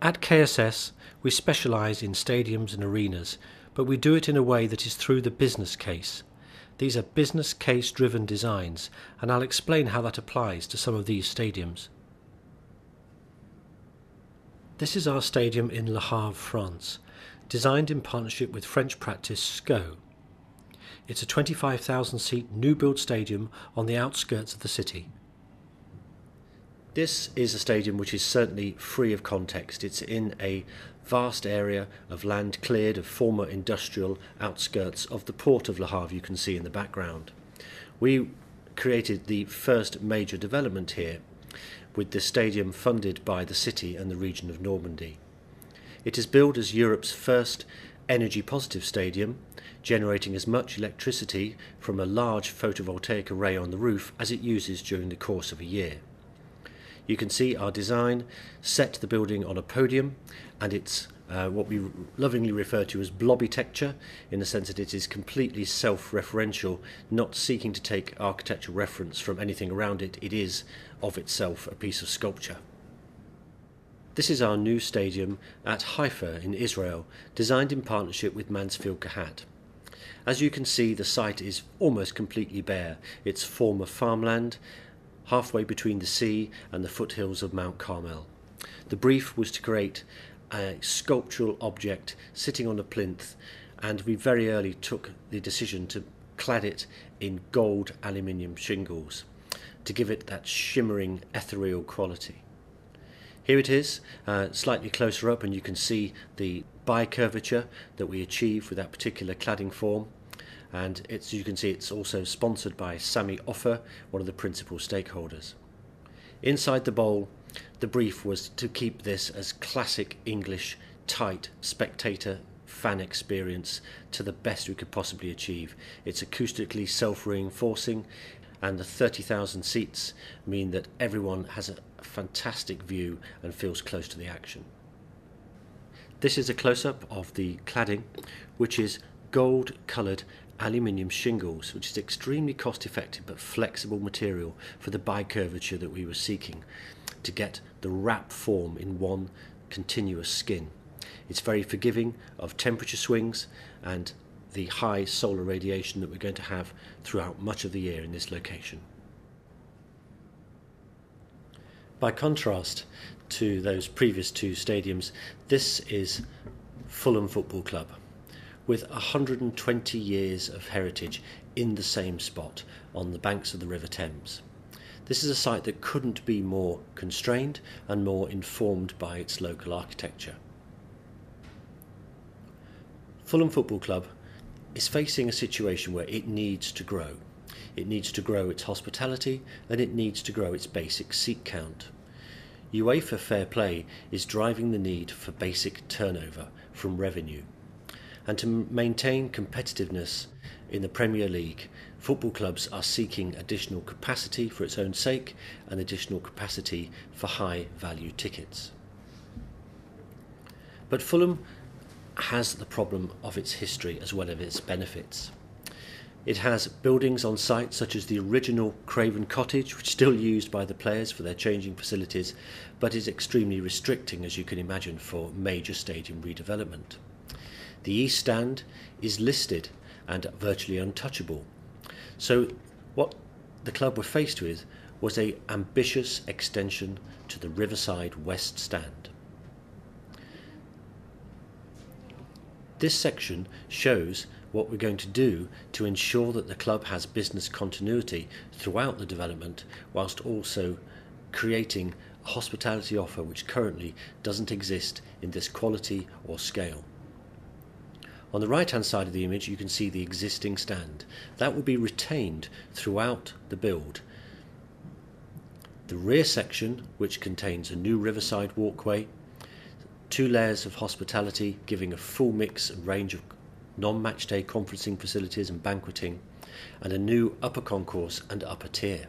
At KSS, we specialise in stadiums and arenas, but we do it in a way that is through the business case. These are business case driven designs, and I'll explain how that applies to some of these stadiums. This is our stadium in Le Havre, France, designed in partnership with French practice SCO. It's a 25,000 seat new build stadium on the outskirts of the city. This is a stadium which is certainly free of context. It's in a vast area of land cleared of former industrial outskirts of the port of Le Havre you can see in the background. We created the first major development here with the stadium funded by the city and the region of Normandy. It is billed as Europe's first energy positive stadium, generating as much electricity from a large photovoltaic array on the roof as it uses during the course of a year. You can see our design set the building on a podium, and it's what we lovingly refer to as blobby-tecture, in the sense that it is completely self-referential, not seeking to take architectural reference from anything around it. It is of itself a piece of sculpture. This is our new stadium at Haifa in Israel, designed in partnership with Mansfield Kehat. As you can see, the site is almost completely bare. It's former farmland, halfway between the sea and the foothills of Mount Carmel. The brief was to create a sculptural object sitting on a plinth, and we very early took the decision to clad it in gold aluminium shingles to give it that shimmering ethereal quality. Here it is, slightly closer up, and you can see the bi-curvature that we achieved with that particular cladding form. And as you can see, it's also sponsored by Sami Offer, one of the principal stakeholders. Inside the bowl, the brief was to keep this as classic English, tight spectator fan experience to the best we could possibly achieve. It's acoustically self-reinforcing, and the 30,000 seats mean that everyone has a fantastic view and feels close to the action. This is a close-up of the cladding, which is gold-coloured aluminium shingles, which is extremely cost-effective but flexible material for the bi-curvature that we were seeking to get the wrap form in one continuous skin. It's very forgiving of temperature swings and the high solar radiation that we're going to have throughout much of the year in this location. By contrast to those previous two stadiums, this is Fulham Football Club, with 120 years of heritage in the same spot on the banks of the River Thames. This is a site that couldn't be more constrained and more informed by its local architecture. Fulham Football Club is facing a situation where it needs to grow. It needs to grow its hospitality, and it needs to grow its basic seat count. UEFA Fair Play is driving the need for basic turnover from revenue. And to maintain competitiveness in the Premier League, football clubs are seeking additional capacity for its own sake and additional capacity for high value tickets. But Fulham has the problem of its history as well as its benefits. It has buildings on site such as the original Craven Cottage, which is still used by the players for their changing facilities, but is extremely restricting, as you can imagine, for major stadium redevelopment. The East Stand is listed and virtually untouchable. So what the club were faced with was an ambitious extension to the Riverside West Stand. This section shows what we're going to do to ensure that the club has business continuity throughout the development, whilst also creating a hospitality offer which currently doesn't exist in this quality or scale. On the right hand side of the image you can see the existing stand. That will be retained throughout the build. The rear section, which contains a new riverside walkway, 2 layers of hospitality giving a full mix and range of non-match day conferencing facilities and banqueting, and a new upper concourse and upper tier.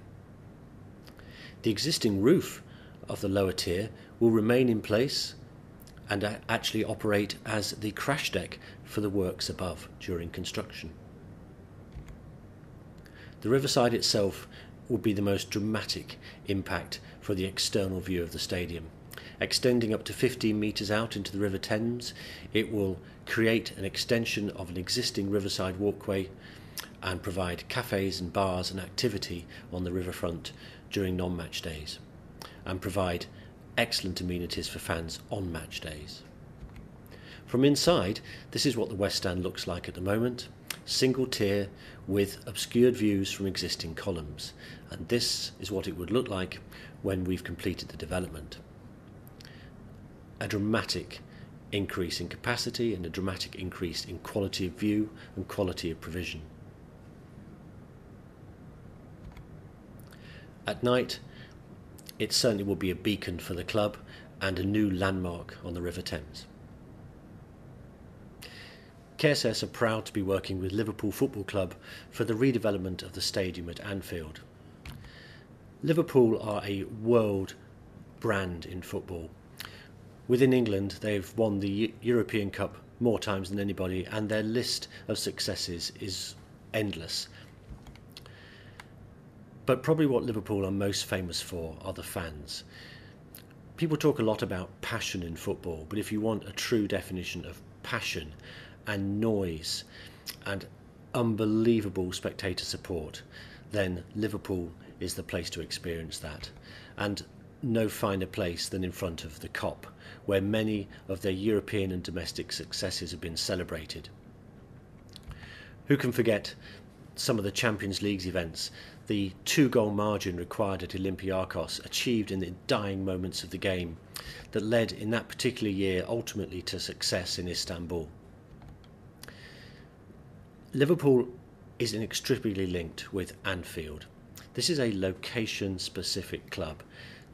The existing roof of the lower tier will remain in place and actually operate as the crash deck for the works above during construction. The riverside itself will be the most dramatic impact for the external view of the stadium. Extending up to 15 metres out into the River Thames, it will create an extension of an existing riverside walkway and provide cafes and bars and activity on the riverfront during non-match days, and provide excellent amenities for fans on match days. From inside, this is what the West Stand looks like at the moment, single tier with obscured views from existing columns, and this is what it would look like when we've completed the development. A dramatic increase in capacity and a dramatic increase in quality of view and quality of provision. At night, it certainly will be a beacon for the club and a new landmark on the River Thames. KSS are proud to be working with Liverpool Football Club for the redevelopment of the stadium at Anfield. Liverpool are a world brand in football. Within England, they've won the European Cup more times than anybody, and their list of successes is endless. But probably what Liverpool are most famous for are the fans. People talk a lot about passion in football, but if you want a true definition of passion and noise and unbelievable spectator support, then Liverpool is the place to experience that. And no finer place than in front of the Kop, where many of their European and domestic successes have been celebrated. Who can forget some of the Champions League events, the 2-goal margin required at Olympiakos, achieved in the dying moments of the game, that led in that particular year ultimately to success in Istanbul. Liverpool is inextricably linked with Anfield. This is a location-specific club.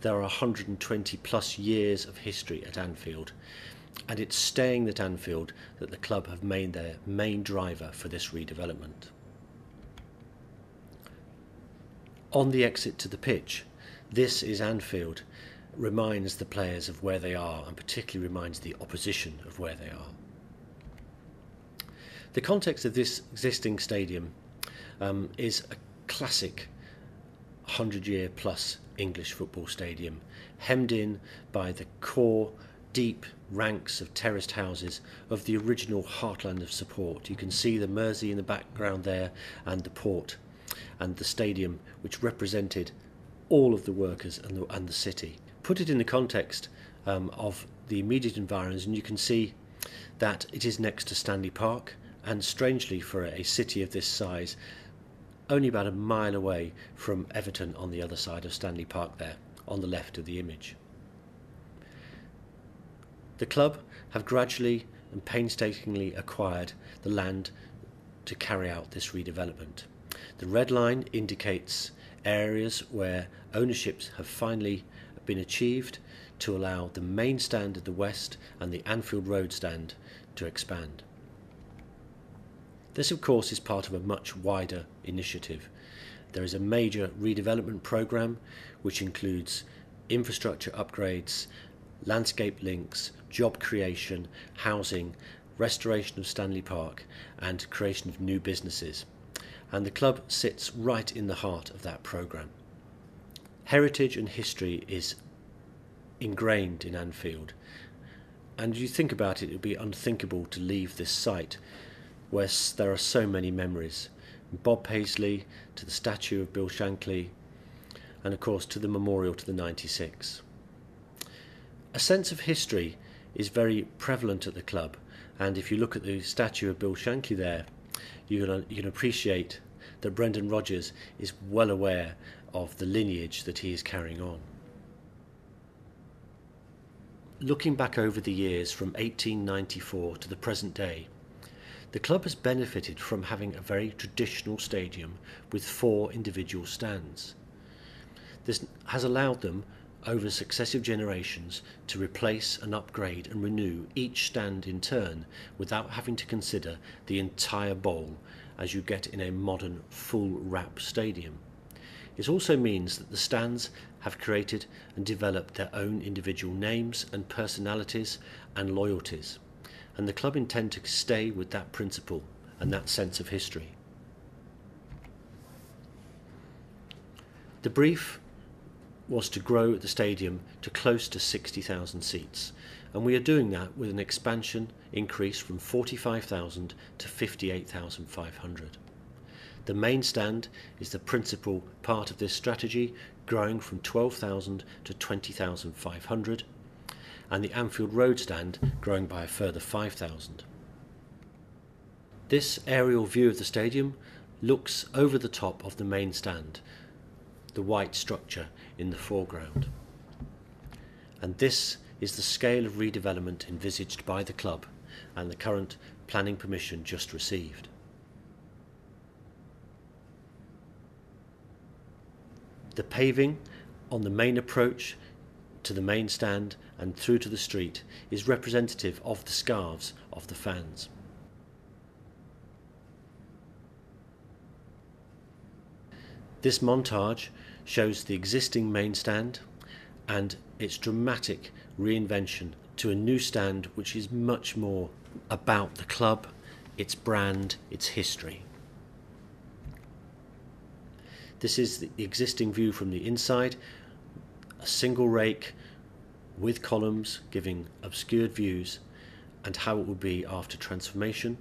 There are 120 plus years of history at Anfield, and it's staying at Anfield that the club have made their main driver for this redevelopment. On the exit to the pitch, this is Anfield, reminds the players of where they are, and particularly reminds the opposition of where they are. The context of this existing stadium is a classic 100-year plus English football stadium, hemmed in by the core, deep ranks of terraced houses of the original heartland of support. You can see the Mersey in the background there, and the port, and the stadium which represented all of the workers and the city. Put it in the context of the immediate environs, and you can see that it is next to Stanley Park, and strangely for a city of this size, only about a mile away from Everton on the other side of Stanley Park there, on the left of the image. The club have gradually and painstakingly acquired the land to carry out this redevelopment. The red line indicates areas where ownerships have finally been achieved to allow the main stand at the west and the Anfield Road stand to expand. This, of course, is part of a much wider initiative. There is a major redevelopment programme which includes infrastructure upgrades, landscape links, job creation, housing, restoration of Stanley Park, and creation of new businesses. And the club sits right in the heart of that programme. Heritage and history is ingrained in Anfield, and you think about it, it would be unthinkable to leave this site where there are so many memories. Bob Paisley, to the statue of Bill Shankly, and of course to the memorial to the 96. A sense of history is very prevalent at the club, and if you look at the statue of Bill Shankly there, you can appreciate that Brendan Rodgers is well aware of the lineage that he is carrying on. Looking back over the years from 1894 to the present day, the club has benefited from having a very traditional stadium with 4 individual stands. This has allowed them, over successive generations, to replace and upgrade and renew each stand in turn without having to consider the entire bowl as you get in a modern full wrap stadium. It also means that the stands have created and developed their own individual names and personalities and loyalties, and the club intend to stay with that principle and that sense of history. The brief was to grow the stadium to close to 60,000 seats, and we are doing that with an expansion increase from 45,000 to 58,500. The main stand is the principal part of this strategy, growing from 12,000 to 20,500, and the Anfield Road stand growing by a further 5,000. This aerial view of the stadium looks over the top of the main stand, the white structure in the foreground. And this is the scale of redevelopment envisaged by the club and the current planning permission just received. The paving on the main approach to the main stand and through to the street is representative of the scarves of the fans. This montage shows the existing main stand and its dramatic reinvention to a new stand which is much more about the club, its brand, its history. This is the existing view from the inside, a single rake with columns giving obscured views, and how it will be after transformation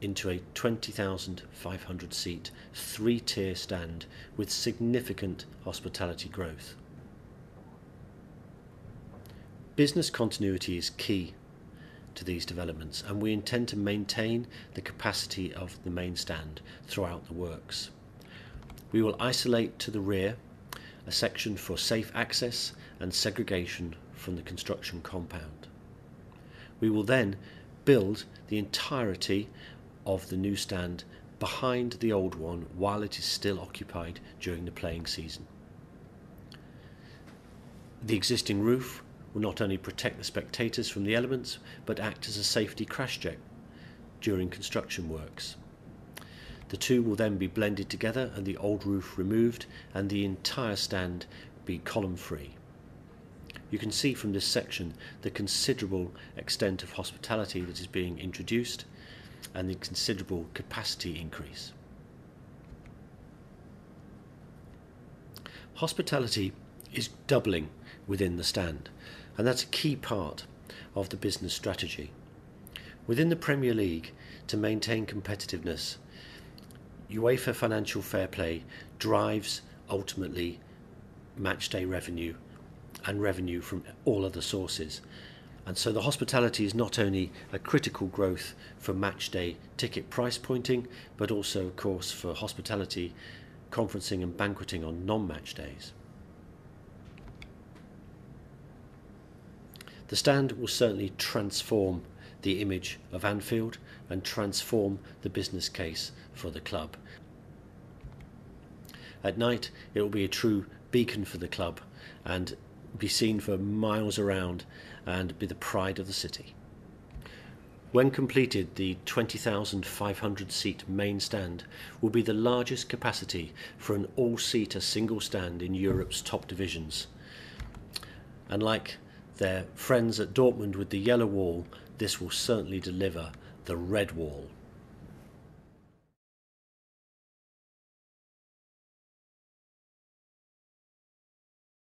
into a 20,500 seat, 3-tier stand with significant hospitality growth. Business continuity is key to these developments, and we intend to maintain the capacity of the main stand throughout the works. We will isolate to the rear a section for safe access and segregation from the construction compound. We will then build the entirety of the new stand behind the old one while it is still occupied during the playing season. The existing roof will not only protect the spectators from the elements but act as a safety crash check during construction works. The two will then be blended together and the old roof removed and the entire stand be column free. You can see from this section the considerable extent of hospitality that is being introduced and the considerable capacity increase. Hospitality is doubling within the stand, and that's a key part of the business strategy. Within the Premier League, to maintain competitiveness, UEFA financial fair play drives ultimately matchday revenue and revenue from all other sources. And so the hospitality is not only a critical growth for matchday ticket price pointing, but also, of course, for hospitality, conferencing and banqueting on non-match days. The stand will certainly transform the image of Anfield and transform the business case for the club. At night, it will be a true beacon for the club and be seen for miles around and be the pride of the city. When completed, the 20,500 seat main stand will be the largest capacity for an all-seater single stand in Europe's top divisions. And like their friends at Dortmund with the yellow wall, this will certainly deliver the red wall.